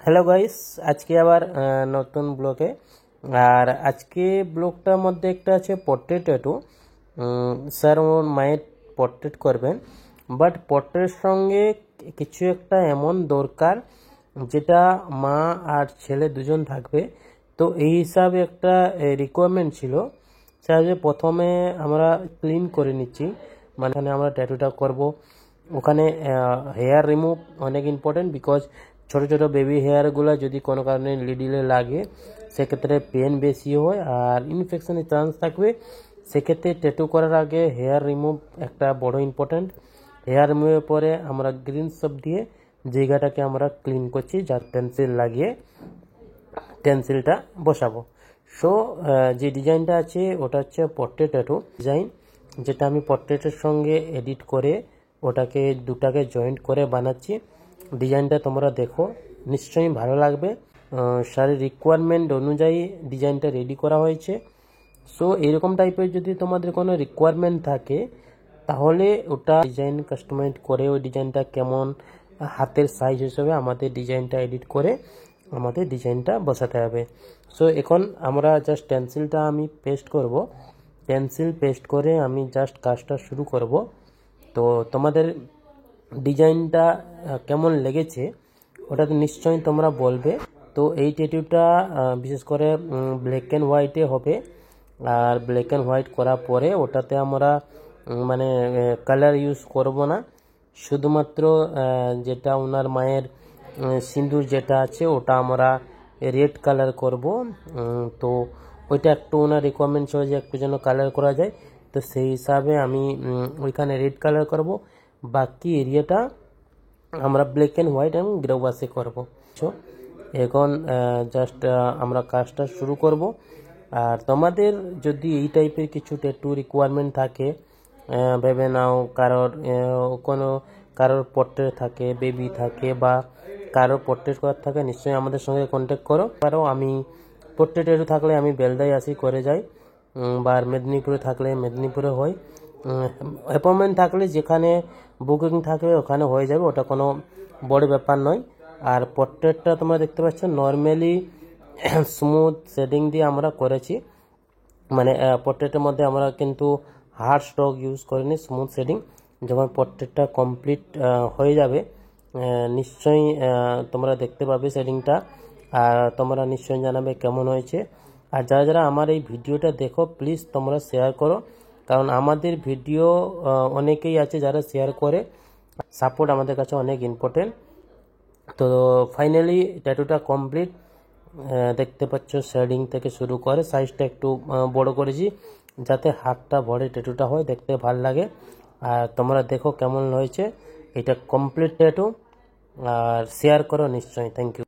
Hello guys, আজকে আবার নতুন ব্লগে। আর আজকে ব্লগটার মধ্যে একটা আছে পোর্ট্রেট ট্যাটু। স্যার ওর মায়ের পোর্ট্রেট করবেন, বাট পোর্ট্রেটের সঙ্গে কিছু একটা এমন দরকার যেটা মা আর ছেলে দুজন থাকবে। তো এই হিসাবে একটা রিকোয়ারমেন্ট ছিল। স্যার যে প্রথমে আমরা ক্লিন করে নিচ্ছি, মানে আমরা ট্যাটুটা করব। ওখানে হেয়ার রিমুভ অনেক ইম্পর্টেন্ট, বিকজ ছোট ছোট বেবি হেয়ারগুলো যদি কোনো কারণে লিডিলে লাগে সেক্ষেত্রে পেন বেশি হয় আর ইনফেকশনের চান্স থাকবে। সেক্ষেত্রে ট্যাটু করার আগে হেয়ার রিমুভ একটা বড় ইম্পর্টেন্ট। হেয়ার রিমুভের পরে আমরা গ্রিন সব দিয়ে জায়গাটাকে আমরা ক্লিন করছি, যার পেন্সিল লাগিয়ে পেন্সিলটা বসাবো। সো যে ডিজাইনটা আছে ওটা হচ্ছে পোর্ট্রেট ট্যাটু ডিজাইন, যেটা আমি পোর্ট্রেটের সঙ্গে এডিট করে ওটাকে দুটাকে জয়েন্ট করে বানাচ্ছি। ডিজাইনটা তোমরা দেখো, নিশ্চয়ই ভালো লাগবে। স্যারের রিকোয়ারমেন্ট অনুযায়ী ডিজাইনটা রেডি করা হয়েছে। সো এরকম টাইপের যদি তোমাদের কোনো রিকোয়ারমেন্ট থাকে তাহলে ওটা ডিজাইন কাস্টমাইজ করে ওই ডিজাইনটা কেমন হাতের সাইজ হিসেবে আমাদের ডিজাইনটা এডিট করে আমাদের ডিজাইনটা বসাতে হবে। সো এখন আমরা জাস্ট পেন্সিলটা আমি পেস্ট করব। পেন্সিল পেস্ট করে আমি জাস্ট কাজটা শুরু করব। তো তোমাদের ডিজাইনটা কেমন লেগেছে ওটা তো নিশ্চয়ই তোমরা বলবে। তো এই ট্যাটুটা বিশেষ করে ব্ল্যাক অ্যান্ড হোয়াইটে হবে। আর ব্ল্যাক অ্যান্ড হোয়াইট করার পরে ওটাতে আমরা মানে কালার ইউজ করব না, শুধুমাত্র যেটা ওনার মায়ের সিঁদুর যেটা আছে ওটা আমরা রেড কালার করব। তো ওইটা একটু ওনার রিকোয়ারমেন্ট ছিল যে একটু যেন কালার করা যায়, তো সেই হিসাবে আমি ওইখানে রেড কালার করব। বাকি এরিয়াটা আমরা ব্ল্যাক অ্যান্ড হোয়াইট এবং গ্রে ওয়াশে করব। এখন জাস্ট আমরা কাজটা শুরু করব। আর তোমাদের যদি এই টাইপের কিছু ট্যাটু রিকোয়ারমেন্ট থাকে, ভেবে নাও কারোর পোর্ট্রেট থাকে, বেবি থাকে, বা কারোর পোর্ট্রেট করার থাকে, নিশ্চয়ই আমাদের সঙ্গে কন্ট্যাক্ট করো। কারো আমি পোর্ট্রেট ট্যাটু থাকলে আমি বেলদায় আসি করে যাই, বা মেদিনীপুরে থাকলে মেদিনীপুরে হয়। অ্যাপয়েন্টমেন্ট থাকলে যেখানে বুকিং থাকবে ওখানে হয়ে যাবে, ওটা কোনো বড় ব্যাপার নয়। আর পোর্ট্রেটটা তোমরা দেখতে পাচ্ছ নর্মালি স্মুথ শেডিং দিয়ে আমরা করেছি, মানে পোর্ট্রেটের মধ্যে আমরা কিন্তু হার্ড স্ট্রোক ইউজ করিনি, স্মুথ শেডিং। যখন পোর্ট্রেটটা কমপ্লিট হয়ে যাবে নিশ্চয়ই তোমরা দেখতে পাবে শেডিংটা, আর তোমরা নিশ্চয়ই জানাবে কেমন হয়েছে। আর যারা যারা আমার এই ভিডিওটা দেখো প্লিজ তোমরা শেয়ার করো, কারণ আমাদের ভিডিও অনেকেই আছে যারা শেয়ার করে। সাপোর্ট আমাদের কাছে অনেক ইম্পর্টেন্ট। তো ফাইনালি ট্যাটুটা কমপ্লিট, দেখতে পাচ্ছ শেডিং থেকে শুরু করে সাইজটা একটু বড় করেছি যাতে হাতটা ভরে ট্যাটুটা হয়, দেখতে ভালো লাগে। আর তোমরা দেখো কেমন হয়েছে এটা কমপ্লিট ট্যাটু, আর শেয়ার করো নিশ্চয়ই। Thank you.